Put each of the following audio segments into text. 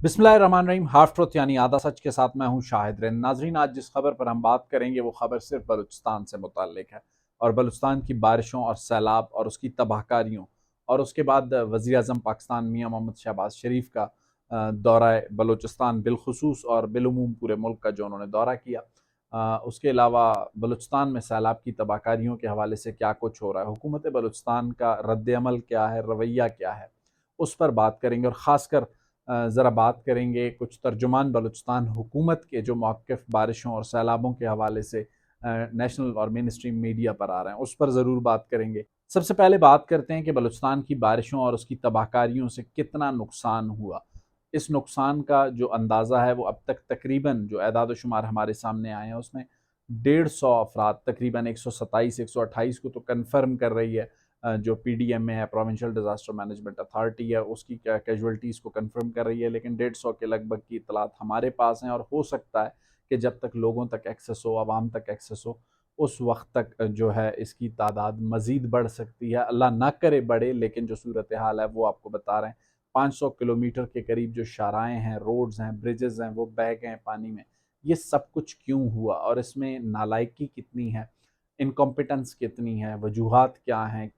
बिस्मिल्लाहिर्रहमानिर्रहीम। Half truth यानी आधा सच के साथ मैं हूं शाहिद रेन। नाजरीन, आज जिस खबर पर हम बात करेंगे वो खबर सिर्फ बलूचिस्तान से मुताल्लिक है और बलूचिस्तान की बारिशों और सैलाब और उसकी तबाहकारियों और उसके बाद वज़ीर आज़म पाकिस्तान मियां मोहम्मद शहबाज शरीफ का दौरा बलूचिस्तान बिलखुसूस और बिलुमूम पूरे मुल्क का जो उन्होंने दौरा किया। उसके अलावा बलूचिस्तान में सैलाब की तबाहकारियों के हवाले से क्या कुछ हो रहा है, हुकूमत बलूचिस्तान का रद्द-ए-अमल क्या है, रवैया क्या है, उस पर बात करेंगे। और ख़ासकर ज़रा बात करेंगे कुछ तर्जुमान बलूचिस्तान हुकूमत के जो मौक़िफ़ बारिशों और सैलाबों के हवाले से नेशनल और मेन स्ट्रीम मीडिया पर आ रहे हैं, उस पर ज़रूर बात करेंगे। सबसे पहले बात करते हैं कि बलूचिस्तान की बारिशों और उसकी तबाहकारियों से कितना नुकसान हुआ। इस नुकसान का जो अंदाज़ा है वो अब तक तकरीबन जो एदाद-ओ-शुमार हमारे सामने आए हैं उसमें 150 अफ़राद, तकरीबन 127-128 को तो कन्फर्म कर रही है जो पीडीएमए है, प्रोविंशियल डिज़ास्टर मैनेजमेंट अथॉरिटी है, उसकी कैजुअल्टीज़ को कंफर्म कर रही है, लेकिन 150 के लगभग की इतलात हमारे पास हैं और हो सकता है कि जब तक लोगों तक एक्सेस हो, आवाम तक एक्सेस हो, उस वक्त तक जो है इसकी तादाद मज़ीद बढ़ सकती है। अल्लाह ना करे बढ़े, लेकिन जो सूरत हाल है वो आपको बता रहे हैं। 500 किलोमीटर के करीब जो शाराएँ हैं, रोड्स हैं, ब्रिजेज़ हैं, वो बह गए हैं पानी में। ये सब कुछ क्यों हुआ और इसमें नालायकी कितनी है, इनकॉम्पिटेंस कितनी है, वजूहात क्या हैं?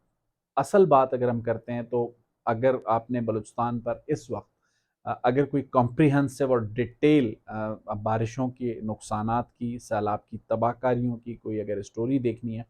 असल बात अगर हम करते हैं तो अगर आपने बलूचिस्तान पर इस वक्त अगर कोई कॉम्प्रिहेंसिव और डिटेल बारिशों के नुकसानात की, सैलाब की तबाहकारियों की कोई अगर स्टोरी देखनी है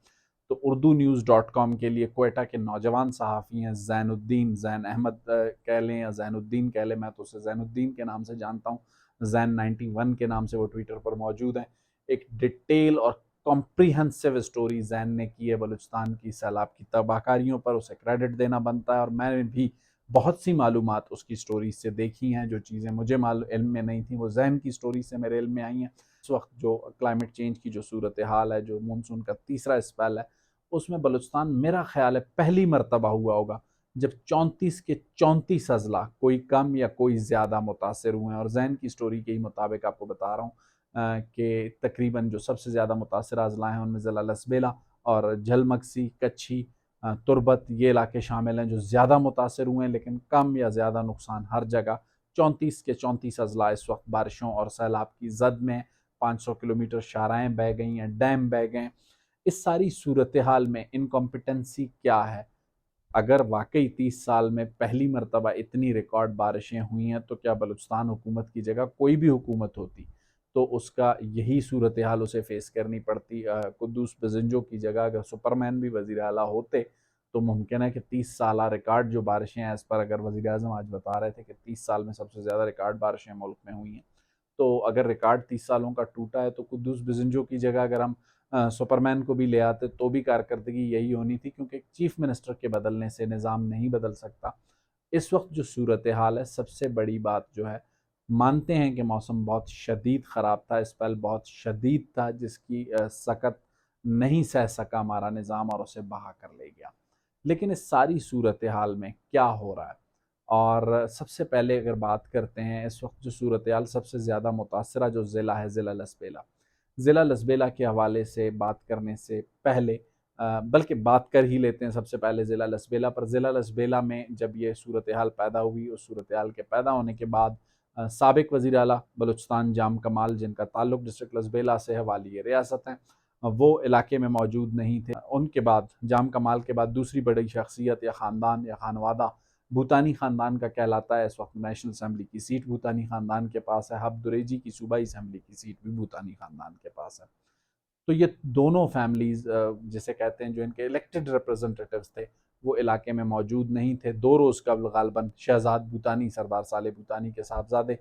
तो उर्दू न्यूज़ डॉट कॉम के लिए क्वेटा के नौजवान सहाफ़ी हैं ज़ैन अहमद कह लें या ज़ैनुद्दीन कह लें, मैं तो उसे ज़ैनुद्दीन के नाम से जानता हूँ। ज़ैन 91 के नाम से वो ट्विटर पर मौजूद हैं। एक डिटेल और कॉम्प्रिहेंसिव स्टोरी जैन ने की है बलूचिस्तान की सैलाब की तबाहकारियों पर, उसे क्रेडिट देना बनता है। और मैंने भी बहुत सी मालूमात उसकी स्टोरी से देखी हैं, जो चीज़ें मुझे इल्म में नहीं थी वो जैन की स्टोरी से मेरे इल्म में आई हैं। इस वक्त जो क्लाइमेट चेंज की जो सूरत हाल है, जो मानसून का तीसरा स्पेल है, उसमें बलूचिस्तान मेरा ख्याल है पहली मरतबा हुआ होगा जब 34 के 34 अजला, कोई कम या कोई ज़्यादा मुतासर हुए हैं। और जैन की स्टोरी के ही मुताबिक आपको बता रहा हूँ कि तकरीबन जो सबसे ज़्यादा मुतासर अजला हैं उनमें ज़िला लसबेला और झलमक्सी, कच्छी, तुरबत, ये इलाके शामिल हैं जो ज़्यादा मुतासर हुए हैं, लेकिन कम या ज़्यादा नुकसान हर जगह। 34 के 34 अजला इस वक्त बारिशों और सैलाब की जद में। 500 किलोमीटर शाराएँ बह गई हैं, डैम बह गए। इस सारी सूरत हाल में इनकॉम्पिटेंसी क्या है? अगर वाकई 30 साल में पहली मरतबा इतनी रिकॉर्ड बारिशें हुई हैं तो क्या बलूचिस्तान हुकूमत की जगह कोई भी हुकूमत होती तो उसका यही सूरत हाल उसे फेस करनी पड़ती। कुद्दूस बजिंजो की जगह अगर सुपरमैन भी वज़ीर आला होते तो मुमकिन है कि 30 साला रिकॉर्ड जो बारिशें हैं, इस पर अगर वज़ीर आज़म आज बता रहे थे कि 30 साल में सबसे ज़्यादा रिकॉर्ड बारिशें मुल्क में हुई हैं, तो अगर रिकॉर्ड 30 सालों का टूटा है तो कुद्दूस बिज़िंजो की जगह अगर हम सुपरमैन को भी ले आते तो भी कारकर्दगी यही होनी थी, क्योंकि चीफ मिनिस्टर के बदलने से निज़ाम नहीं बदल सकता। इस वक्त जो सूरत हाल है, सबसे बड़ी बात जो है, मानते हैं कि मौसम बहुत शदीद ख़राब था, स्पेल बहुत शदीद था जिसकी सकत नहीं सह सका हमारा निज़ाम और उसे बहा कर ले गया। लेकिन इस सारी सूरत हाल में क्या हो रहा है? और सबसे पहले अगर बात करते हैं इस वक्त जो सूरत हाल सबसे ज़्यादा मुतासरा जो ज़िला है, ज़िला लसबेला। ज़िला लसबेला के हवाले से बात करने से पहले बल्कि बात कर ही लेते हैं सबसे पहले ज़िला लसबेला पर। ज़िला लसबेला में जब ये सूरत हाल पैदा हुई, उस सूरत हाल के पैदा होने के बाद साबिक वज़ीर आला बलूचिस्तान जाम कमाल, जिनका ताल्लुक डिस्ट्रिक्ट लसबेला से है, वाली रियासत हैं, वो इलाके में मौजूद नहीं थे। उनके बाद जाम कमाल के बाद दूसरी बड़ी शख्सियत या ख़ानदान या खानवादा भूतानी ख़ानदान का कहलाता है। इस वक्त नेशनल असम्बली की सीट भूतानी ख़ानदान के पास है। हब दुरेजी की सूबाई असम्बली की सीट भी भूतानी ख़ानदान के पास है। तो ये दोनों फैमिलीज़ जिसे कहते हैं, जो इनके इलेक्टेड रिप्रेजेंटेटिव्स थे, वो इलाके में मौजूद नहीं थे। 2 रोज़ कबल गालिबन शहज़ाद भूतानी, सरदार साले भूतानी के साहबज़ादे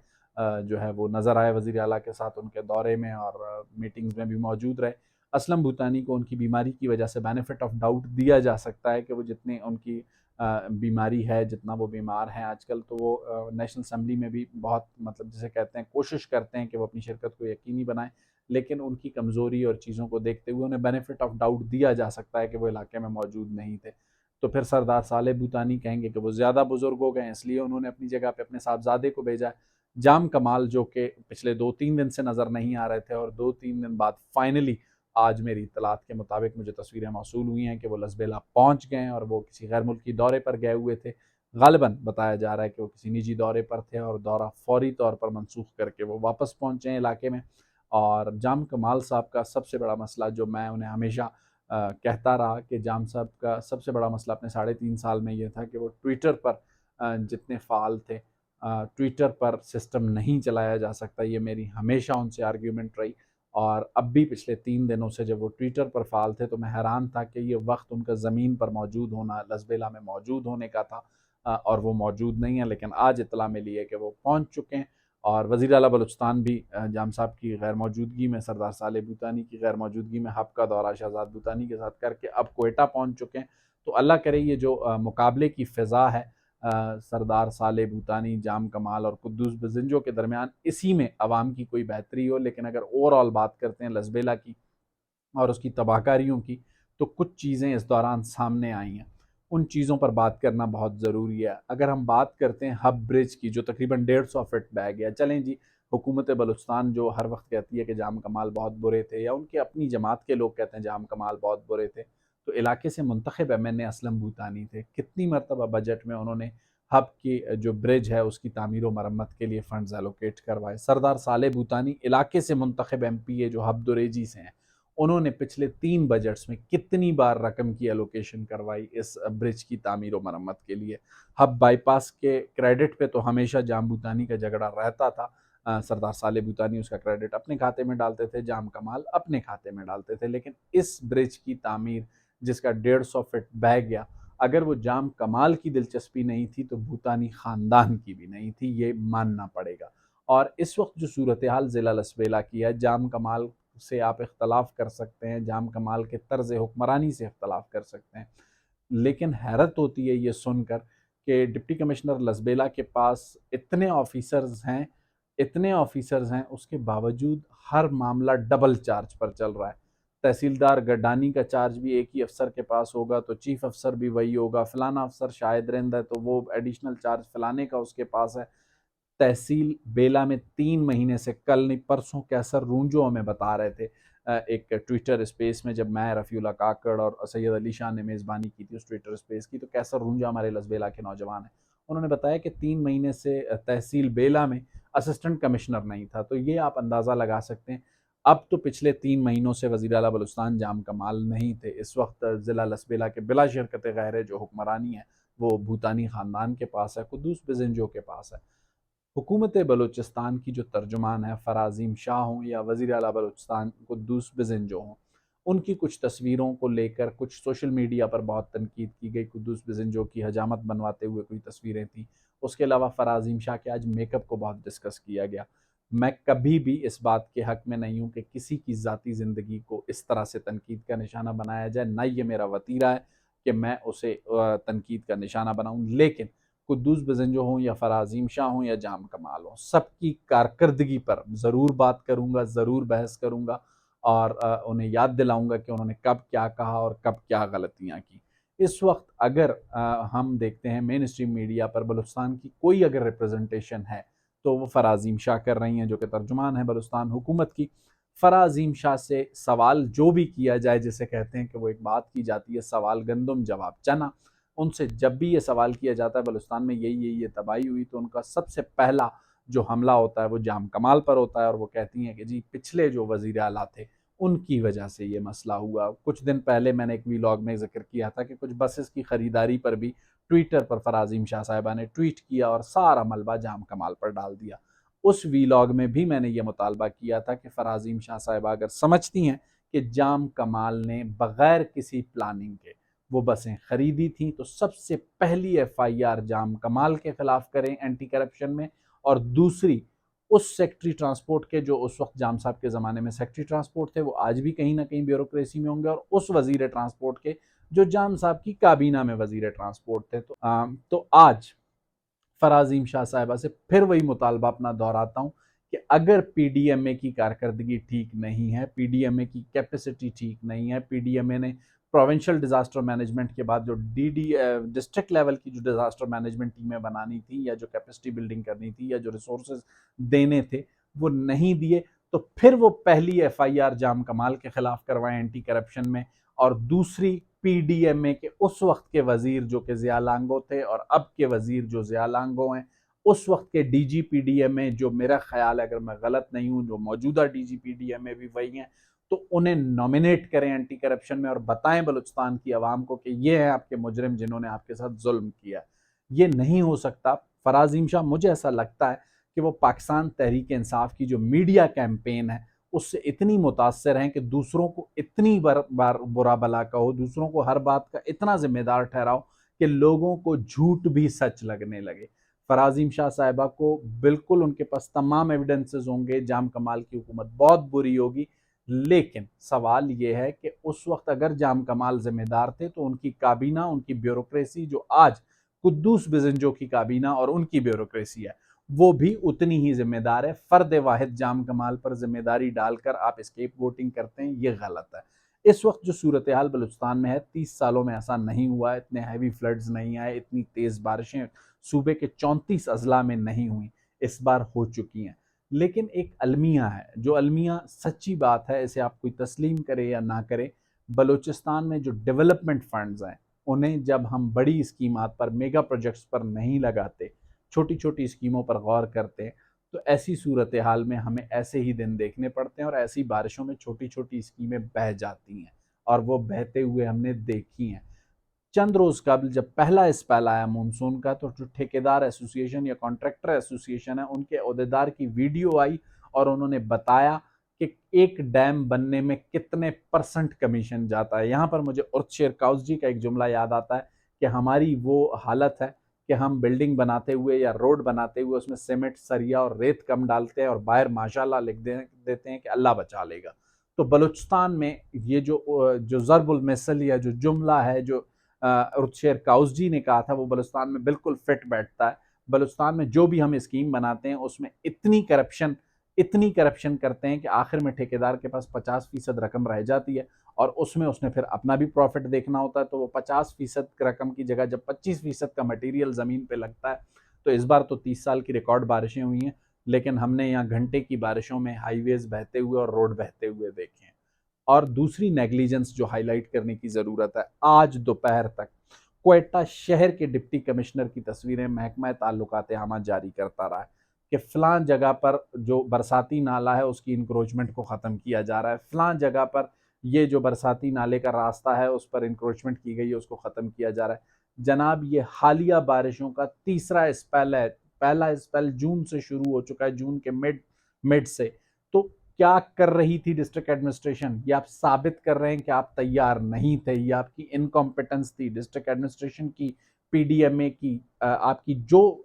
जो है वो नज़र आए वज़ीर आला के साथ उनके दौरे में और मीटिंग्स में भी मौजूद रहे। असलम भूतानी को उनकी बीमारी की वजह से बेनिफिट ऑफ डाउट दिया जा सकता है कि वो जितनी उनकी बीमारी है, जितना वो बीमार हैं आजकल, तो वो नेशनल असम्बली में भी बहुत, मतलब जिसे कहते हैं, कोशिश करते हैं कि वो अपनी शिरकत को यकीनी बनाएँ। लेकिन उनकी कमज़ोरी और चीज़ों को देखते हुए उन्हें बेनिफिट ऑफ डाउट दिया जा सकता है कि वो इलाके में मौजूद नहीं थे। तो फिर सरदार साले भूतानी कहेंगे कि वो ज़्यादा बुज़ुर्ग हो गए, इसलिए उन्होंने अपनी जगह पे अपने साहबज़ादे को भेजा है। जाम कमाल, जो कि पिछले 2-3 दिन से नज़र नहीं आ रहे थे, और 2-3 दिन बाद फाइनली आज मेरी इत्तलात के मुताबिक मुझे तस्वीरें मौसूल हुई हैं कि वो लसबेला पहुँच गए हैं और वो किसी गैर मुल्की दौरे पर गए हुए थे। गालिबन बताया जा रहा है कि वो किसी निजी दौरे पर थे और दौरा फौरी तौर पर मनसूख करके वो वापस पहुँचे हैं इलाके में। और जाम कमाल साहब का सबसे बड़ा मसला, जो मैं उन्हें हमेशा कहता रहा कि जाम साहब का सबसे बड़ा मसला अपने 3.5 साल में ये था कि वो ट्विटर पर जितने फ़ाल थे, ट्विटर पर सिस्टम नहीं चलाया जा सकता, ये मेरी हमेशा उनसे आर्ग्यूमेंट रही। और अब भी पिछले 3 दिनों से जब वो ट्विटर पर फ़ाल थे तो मैं हैरान था कि ये वक्त उनका ज़मीन पर मौजूद होना, लसबेला में मौजूद होने का था, और वो मौजूद नहीं है। लेकिन आज इत्तला मिली है कि वो पहुँच चुके हैं। और वज़ीर आला बलूचिस्तान भी जाम साहब की गैर मौजूदगी में, सरदार सालेह भूतानी की गैर मौजूदगी में हब का दौरा शहजाद भूतानी के साथ करके अब कोयटा पहुँच चुके हैं। तो अल्लाह करे ये जो मुकाबले की फ़िज़ा है सरदार सालेह भूतानी, जाम कमाल और कुद्दूस बिज़िंजो के दरमियान, इसी में अवाम की कोई बेहतरी हो। लेकिन अगर ओवरऑल बात करते हैं लसबेला की और उसकी तबाहकारियों की, तो कुछ चीज़ें इस दौरान सामने आई हैं। उन चीज़ों पर बात करना बहुत ज़रूरी है। अगर हम बात करते हैं हब ब्रिज की, जो तकरीबन 150 फीट बह गया। चलें जी, हुकूमत बलूचिस्तान जो हर वक्त कहती है कि जाम कमाल बहुत बुरे थे, या उनकी अपनी जमात के लोग कहते हैं जाम कमाल बहुत बुरे थे, तो इलाके से मुंतखब MNA असलम भूतानी थे। कितनी मरतबा बजट में उन्होंने हब की जो ब्रिज है उसकी तामीर व मरम्मत के लिए फ़ंड्स एलोकेट करवाए। सरदार सालेह भूतानी इलाके से मुंतखब MP जो हब दुरेजी से हैं, उन्होंने पिछले 3 बजट्स में कितनी बार रकम की एलोकेशन करवाई इस ब्रिज की तामीर व मरम्मत के लिए। हब बाईपास के क्रेडिट पे तो हमेशा जाम भूतानी का झगड़ा रहता था। सरदार सालेह भूतानी उसका क्रेडिट अपने खाते में डालते थे, जाम कमाल अपने खाते में डालते थे। लेकिन इस ब्रिज की तामीर, जिसका 150 फीट बह गया, अगर वो जाम कमाल की दिलचस्पी नहीं थी तो भूतानी ख़ानदान की भी नहीं थी, ये मानना पड़ेगा। और इस वक्त जो सूरत हाल ज़िला लसबेला की है, जाम कमाल से आप इख्तलाफ कर सकते हैं, जाम कमाल के तर्ज़ हुक्मरानी से इख्तलाफ कर सकते हैं, लेकिन हैरत होती है ये सुनकर कि डिप्टी कमिश्नर लसबेला के पास इतने ऑफिसर्स हैं, उसके बावजूद हर मामला डबल चार्ज पर चल रहा है। तहसीलदार गड्डानी का चार्ज भी एक ही अफसर के पास होगा तो चीफ अफसर भी वही होगा, फलाना अफसर शायद रेंद है तो वो एडिशनल चार्ज फलाने का उसके पास है। तहसील बेला में 3 महीने से, कल नहीं परसों कैसर रूंजो हमें बता रहे थे एक ट्विटर स्पेस में, जब मैं, रफ़ीउल्लाह काकड़ और सैयद अली शाह ने मेज़बानी की थी उस ट्विटर स्पेस की, तो कैसर रूंजा हमारे लसबेला के नौजवान हैं, उन्होंने बताया कि 3 महीने से तहसील बेला में असिस्टेंट कमिश्नर नहीं था। तो ये आप अंदाज़ा लगा सकते हैं। अब तो पिछले 3 महीनों से वज़ीर आला बलूचिस्तान जाम कमाल नहीं थे। इस वक्त ज़िला लसबेला के बिला शिरकत गैर जो हुक्मरानी है वो भूतानी ख़ानदान के पास है, कुद्दूस बिज़िंजो के पास है। हुकूमत बलूचिस्तान की जो तर्जुमान है फ़राज़ीम शाह हों या वज़ीर आला बलूचिस्तान कुद्दूस बिज़िंजो हों, उनकी कुछ तस्वीरों को लेकर कुछ सोशल मीडिया पर बहुत तनकीद की गई। कुद्दूस बिज़िंजो की हजामत बनवाते हुए कोई तस्वीरें थीं। उसके अलावा फ़राज़ीम शाह के आज मेकअप को बहुत डिस्कस किया गया। मैं कभी भी इस बात के हक़ में नहीं हूँ कि किसी की ज़ाती ज़िंदगी को इस तरह से तनकीद का निशाना बनाया जाए, ना ये मेरा वतीरा है कि मैं उसे तनकीद का निशाना बनाऊँ। लेकिन कुद्दूस बिज़िंजो हों या फ़राज़ीम शाह हों या जाम कमाल हों, सबकी कारकर्दगी पर ज़रूर बात करूँगा, ज़रूर बहस करूँगा और उन्हें याद दिलाऊँगा कि उन्होंने कब क्या कहा और कब क्या गलतियाँ की। इस वक्त अगर हम देखते हैं मेन स्ट्रीम मीडिया पर बलूचिस्तान की कोई अगर रिप्रेजेंटेशन है, तो वो फ़राज़ीम शाह कर रही हैं, जो कि तर्जुमान है बलूचिस्तान हुकूमत की। फ़राज़ीम शाह से सवाल जो भी किया जाए, जिसे कहते हैं कि वो एक बात की जाती है सवाल गंदम जवाब चना, उनसे जब भी ये सवाल किया जाता है बलूचिस्तान में ये तबाही हुई, तो उनका सबसे पहला जो हमला होता है वो जाम कमाल पर होता है और वो कहती हैं कि जी पिछले जो वज़ीर आला थे उनकी वजह से ये मसला हुआ। कुछ दिन पहले मैंने एक वीलॉग में ज़िक्र किया था कि कुछ बसेस की ख़रीदारी पर भी ट्विटर पर फ़राज़ीम शाह साहिबा ने ट्वीट किया और सारा मलबा जाम कमाल पर डाल दिया। उस वीलॉग में भी मैंने ये मुतालबा किया था कि फ़राज़ीम शाह साहिबा अगर समझती हैं कि जाम कमाल ने बग़ैर किसी प्लानिंग के वो बसें खरीदी थी, तो सबसे पहली FIR जाम कमाल के खिलाफ करें एंटी करप्शन में, और दूसरी उस सेक्रेटरी ट्रांसपोर्ट के जो उस वक्त जाम साहब के ज़माने में सेक्रेटरी ट्रांसपोर्ट थे, वो आज भी कहीं ना कहीं ब्यूरोक्रेसी में होंगे, और उस वजीर ट्रांसपोर्ट के जो जाम साहब की काबीना में वजीर ट्रांसपोर्ट थे। तो आज फ़राज़ीम शाह साहिबा से फिर वही मुतालबा अपना दोहराता हूँ कि अगर PDMA की कारकर्दगी ठीक नहीं है, PDMA की कैपेसिटी ठीक नहीं है, PDMA ने प्रोविंशियल डिज़ास्टर मैनेजमेंट के बाद जो डिस्ट्रिक्ट लेवल की जो डिज़ास्टर मैनेजमेंट टीमें बनानी थी, या जो कैपेसिटी बिल्डिंग करनी थी, या जो रिसोर्सेज देने थे वो नहीं दिए, तो फिर वो पहली FIR जाम कमाल के खिलाफ करवाएं एंटी करप्शन में, और दूसरी पीडीएमए के उस वक्त के वजीर जो कि ज़िया लांगो थे और अब के वजीर जो ज़िया लांगो हैं, उस वक्त के डीजी पीडीएमए जो मेरा ख्याल है, अगर मैं गलत नहीं हूं, जो मौजूदा डीजी पीडीएमए भी वही हैं, तो उन्हें नॉमिनेट करें एंटी करप्शन में और बताएं बलूचिस्तान की आवाम को कि ये हैं आपके मुजरिम जिन्होंने आपके साथ जुल्म किया। ये नहीं हो सकता। फराजीम शाह, मुझे ऐसा लगता है कि वो पाकिस्तान तहरीक इंसाफ की जो मीडिया कैंपेन है उससे इतनी मुतासर हैं कि दूसरों को इतनी बार बुरा भला कहो, दूसरों को हर बात का इतना जिम्मेदार ठहराओ कि लोगों को झूठ भी सच लगने लगे। फराजीम शाह साहिबा को बिल्कुल उनके पास तमाम एविडेंसेस होंगे, जाम कमाल की हुकूमत बहुत बुरी होगी, लेकिन सवाल यह है कि उस वक्त अगर जाम कमाल जिम्मेदार थे तो उनकी काबीना, उनकी ब्यूरोक्रेसी जो आज कुद्दूस बिजंजो की काबीना और उनकी ब्यूरोक्रेसी है, वो भी उतनी ही जिम्मेदार है। फर्द वाहिद जाम कमाल पर जिम्मेदारी डालकर आप स्केप वोटिंग करते हैं, ये गलत है। इस वक्त जो सूरत हाल बलूचिस्तान में है, 30 सालों में ऐसा नहीं हुआ, इतने हैवी फ्लड्स नहीं आए, इतनी तेज बारिशें सूबे के 34 अजला में नहीं हुई, इस बार हो चुकी हैं। लेकिन एक अलमिया है, जो अलमिया सच्ची बात है, इसे आप कोई तस्लीम करे या ना करे, बलूचिस्तान में जो डेवलपमेंट फंड्स हैं उन्हें जब हम बड़ी स्कीमात पर, मेगा प्रोजेक्ट्स पर नहीं लगाते, छोटी छोटी स्कीमों पर गौर करते हैं, तो ऐसी सूरत हाल में हमें ऐसे ही दिन देखने पड़ते हैं और ऐसी बारिशों में छोटी छोटी स्कीमें बह जाती हैं और वो बहते हुए हमने देखी हैं। चंद रोज कबल जब पहला स्पेल आया मानसून का, तो जो ठेकेदार एसोसिएशन या कॉन्ट्रैक्टर एसोसिएशन है, उनके अहदेदार की वीडियो आई और उन्होंने बताया कि एक डैम बनने में कितने % कमीशन जाता है। यहाँ पर मुझे उर्शेर काउसजी का एक जुमला याद आता है कि हमारी वो हालत है कि हम बिल्डिंग बनाते हुए या रोड बनाते हुए उसमें सीमेंट, सरिया और रेत कम डालते हैं और बाहर माशाल्लाह लिख देते हैं कि अल्लाह बचा लेगा। तो बलूचिस्तान में ये जो ज़रबुल मिसल या जो जुमला है, जो उर्शेर काउसजी ने कहा था, वो बलूचिस्तान में बिल्कुल फिट बैठता है। बलूचिस्तान में जो भी हम स्कीम बनाते हैं उसमें इतनी करप्शन करते हैं कि आखिर में ठेकेदार के पास 50% रकम रह जाती है और उसमें उसने फिर अपना भी प्रॉफिट देखना होता है। तो वो 50% रकम की जगह जब 25% का मटेरियल ज़मीन पे लगता है, तो इस बार तो 30 साल की रिकॉर्ड बारिशें हुई हैं, लेकिन हमने यहाँ घंटे की बारिशों में हाईवेज बहते हुए और रोड बहते हुए देखे हैं। और दूसरी नेग्लिजेंस जो हाईलाइट करने की ज़रूरत है, आज दोपहर तक क्वेटा शहर के डिप्टी कमिश्नर की तस्वीरें महकमा ताल्लुकात आमा जारी करता रहा है कि फ़लाँ जगह पर जो बरसाती नाला है उसकी इंक्रोचमेंट को ख़त्म किया जा रहा है, फ़लाँ जगह पर ये जो बरसाती नाले का रास्ता है उस पर इंक्रोचमेंट की गई है, उसको ख़त्म किया जा रहा है। जनाब, ये हालिया बारिशों का तीसरा स्पेल है। पहला स्पेल जून से शुरू हो चुका है, जून के मिड मिड से। तो क्या कर रही थी डिस्ट्रिक्ट एडमिनिस्ट्रेशन? ये आप साबित कर रहे हैं कि आप तैयार नहीं थे, ये आपकी इनकॉम्पिटेंस थी डिस्ट्रिक्ट एडमिनिस्ट्रेशन की, पीडीएमए की, आपकी जो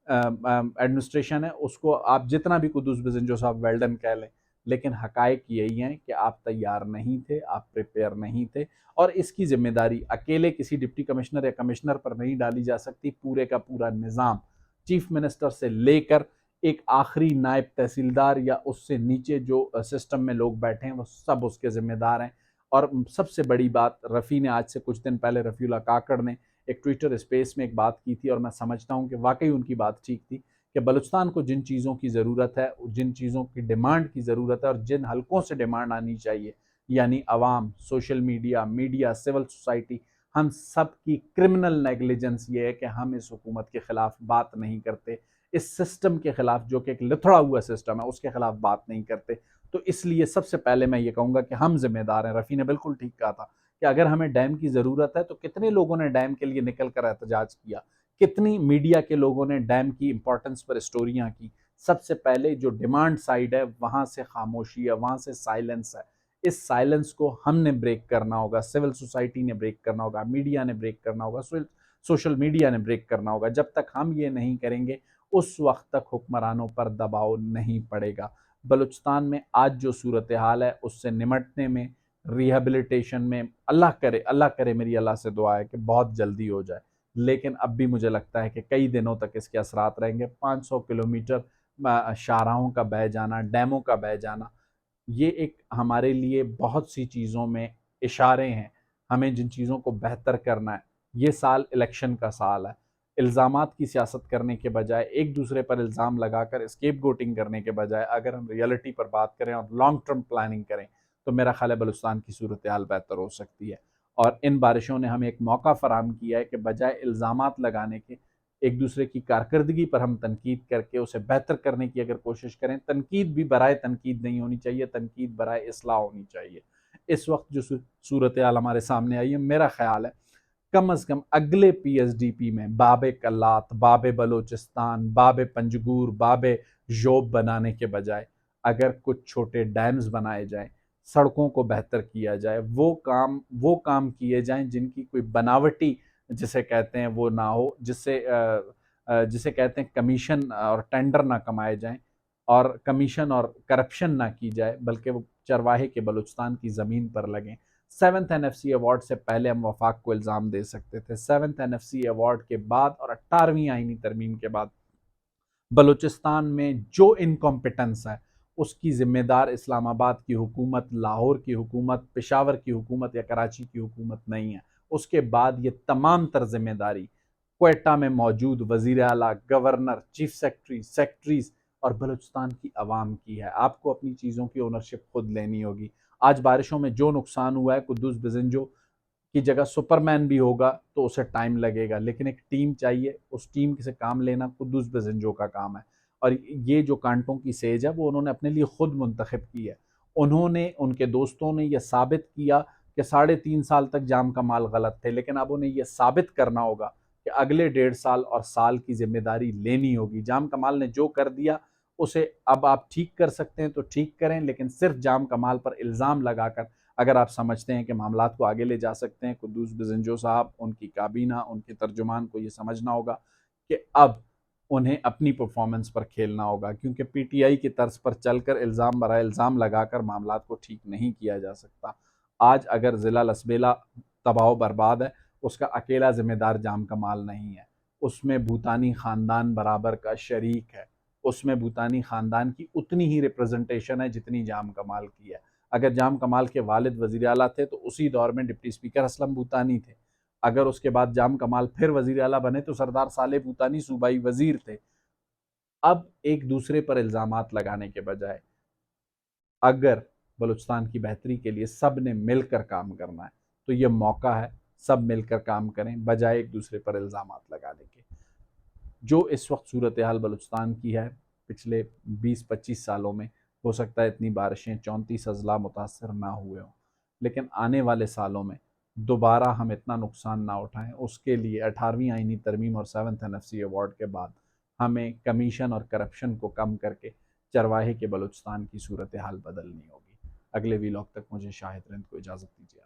एडमिनिस्ट्रेशन है उसको आप जितना भी कुदूस बिजंजो साहब वेल्डन कह लें, लेकिन हकायक यही हैं कि आप तैयार नहीं थे, आप प्रिपेयर नहीं थे और इसकी जिम्मेदारी अकेले किसी डिप्टी कमिश्नर या कमिश्नर पर नहीं डाली जा सकती। पूरे का पूरा निज़ाम, चीफ मिनिस्टर से लेकर एक आखिरी नायब तहसीलदार या उससे नीचे जो सिस्टम में लोग बैठे हैं, वो सब उसके जिम्मेदार हैं। और सबसे बड़ी बात, रफ़ी ने आज से कुछ दिन पहले, रफ़ीउल्लाह काकड़ ने एक ट्विटर स्पेस में एक बात की थी और मैं समझता हूँ कि वाकई उनकी बात ठीक थी कि बलूचिस्तान को जिन चीज़ों की ज़रूरत है, जिन चीज़ों की डिमांड की ज़रूरत है और जिन हलकों से डिमांड आनी चाहिए, यानी अवाम, social media, media, civil society, हम सब की क्रिमिनल नेग्लिजेंस ये है कि हम इस हुकूमत के ख़िलाफ़ बात नहीं करते, इस सिस्टम के ख़िलाफ़ जो कि एक लथड़ा हुआ सिस्टम है उसके ख़िलाफ़ बात नहीं करते। तो इसलिए सबसे पहले मैं ये कहूँगा कि हम जिम्मेदार हैं। रफ़ी ने बिल्कुल ठीक कहा था कि अगर हमें डैम की ज़रूरत है तो कितने लोगों ने डैम के लिए निकल कर एहतजाज किया, कितनी मीडिया के लोगों ने डैम की इंपॉर्टेंस पर स्टोरियाँ की। सबसे पहले जो डिमांड साइड है वहाँ से खामोशी है, वहाँ से साइलेंस है। इस साइलेंस को हमने ब्रेक करना होगा, सिविल सोसाइटी ने ब्रेक करना होगा, मीडिया ने ब्रेक करना होगा, सोशल मीडिया ने ब्रेक करना होगा। जब तक हम ये नहीं करेंगे उस वक्त तक हुक्मरानों पर दबाव नहीं पड़ेगा। बलूचिस्तान में आज जो सूरत हाल है उससे निमटने में, रिहेबिलिटेशन में, अल्लाह करे, मेरी अल्लाह से दुआ है कि बहुत जल्दी हो जाए, लेकिन अब भी मुझे लगता है कि कई दिनों तक इसके असरात रहेंगे। 500 किलोमीटर शाहराहों का बह जाना, डैमों का बह जाना, ये एक हमारे लिए बहुत सी चीज़ों में इशारे हैं। हमें जिन चीज़ों को बेहतर करना है, ये साल इलेक्शन का साल है। इल्ज़ामात की सियासत करने के बजाय, एक दूसरे पर इल्ज़ाम लगाकर स्केप गोटिंग करने के बजाय, अगर हम रियलिटी पर बात करें और लॉन्ग टर्म प्लानिंग करें तो मेरा ख्याल है बलूचिस्तान की सूरत हाल बेहतर हो सकती है। और इन बारिशों ने हमें एक मौका फराहम किया है कि बजाय इल्ज़ामात लगाने के एक दूसरे की कारकर्दगी पर हम तनकीद करके उसे बेहतर करने की अगर कोशिश करें, तनकीद भी बराए तनकीद नहीं होनी चाहिए, तनकीद बराए इस्लाह होनी चाहिए। इस वक्त जो सूरत हाल हमारे सामने आई है, मेरा ख्याल है कम से कम अगले पीएसडीपी में बाबे कल्लात, बाबे बलोचिस्तान, बाबे पंजगूर, बाबे जोब बनाने के बजाय अगर कुछ छोटे डैम्स बनाए जाएं, सड़कों को बेहतर किया जाए, वो काम किए जाएं जिनकी कोई बनावटी जिसे कहते हैं वो ना हो, जिसे कहते हैं कमीशन और टेंडर ना कमाए जाएं और कमीशन और करप्शन ना की जाए, बल्कि वो चरवाहे के बलूचिस्तान की ज़मीन पर लगें। सेवन्थ एनएफसी अवार्ड से पहले हम वफाक को इल्ज़ाम दे सकते थे, सेवन्थ एनएफसी अवार्ड के बाद और 18वीं आईनी तरमीम के बाद बलूचिस्तान में जो इनकॉम्पिटेंस है उसकी जिम्मेदार इस्लामाबाद की हुकूमत, लाहौर की हुकूमत, पेशावर की हुकूमत या कराची की हुकूमत नहीं है। उसके बाद ये तमाम तर जिम्मेदारी क्वेटा में मौजूद वजीर आला, गवर्नर, चीफ सेक्रेटरी, सेक्रेटरीज और बलूचिस्तान की आवाम की है। आपको अपनी चीज़ों की ओनरशिप खुद लेनी होगी। आज बारिशों में जो नुकसान हुआ है, कुद्दूस बिजंजो की जगह सुपरमैन भी होगा तो उसे टाइम लगेगा, लेकिन एक टीम चाहिए, उस टीम से काम लेना कुद्दूस बेजंजो का काम है। और ये जो कांटों की सेज है वो उन्होंने अपने लिए खुद मुंतखब की है। उन्होंने, उनके दोस्तों ने यह साबित किया कि 3.5 साल तक जाम का माल गलत थे, लेकिन अब उन्हें यह साबित करना होगा कि अगले 1.5 साल और साल की जिम्मेदारी लेनी होगी। जाम कमाल ने जो कर दिया उसे अब आप ठीक कर सकते हैं तो ठीक करें, लेकिन सिर्फ जाम कमाल पर इल्ज़ाम लगाकर अगर आप समझते हैं कि मामलात को आगे ले जा सकते हैं, कुद्दूस बिजंजो साहब, उनकी काबीना, उनके तर्जुमान को ये समझना होगा कि अब उन्हें अपनी परफॉर्मेंस पर खेलना होगा, क्योंकि पीटीआई की तर्ज पर चलकर इल्ज़ाम बरा इल्ज़ाम लगाकर मामलात को ठीक नहीं किया जा सकता। आज अगर ज़िला लसबेला तबाह बर्बाद है, उसका अकेला जिम्मेदार जाम कमाल नहीं है, उसमें भूतानी ख़ानदान बराबर का शरीक है, उसमें भूतानी ख़ानदान की उतनी ही रिप्रेजेंटेशन है जितनी जाम कमाल की है। अगर जाम कमाल के वालिद वज़ीर आला थे तो उसी दौर में डिप्टी स्पीकर असलम भूतानी थे। अगर उसके बाद जाम कमाल फिर वज़ीर आला बने तो सरदार साले भूतानी सूबाई वज़ीर थे। अब एक दूसरे पर इल्ज़ामात लगाने के बजाय अगर बलूचिस्तान की बेहतरी के लिए सब ने मिलकर काम करना है तो ये मौका है, सब मिलकर काम करें बजाय एक दूसरे पर इल्ज़ामात लगाने के। जो इस वक्त सूरत हाल बलूचिस्तान की है, पिछले 20-25 सालों में हो सकता है इतनी बारिशें 34 अजला मुतासर ना हुए हों, लेकिन आने वाले सालों में दोबारा हम इतना नुकसान ना उठाएं, उसके लिए 18वीं आईनी तरमीम और 7th एनएफसी अवार्ड के बाद हमें कमीशन और करप्शन को कम करके चरवाहे के बलूचिस्तान की सूरत हाल बदलनी होगी। अगले वीलॉग तक मुझे शाहिद रिंद को इजाज़त दीजिए।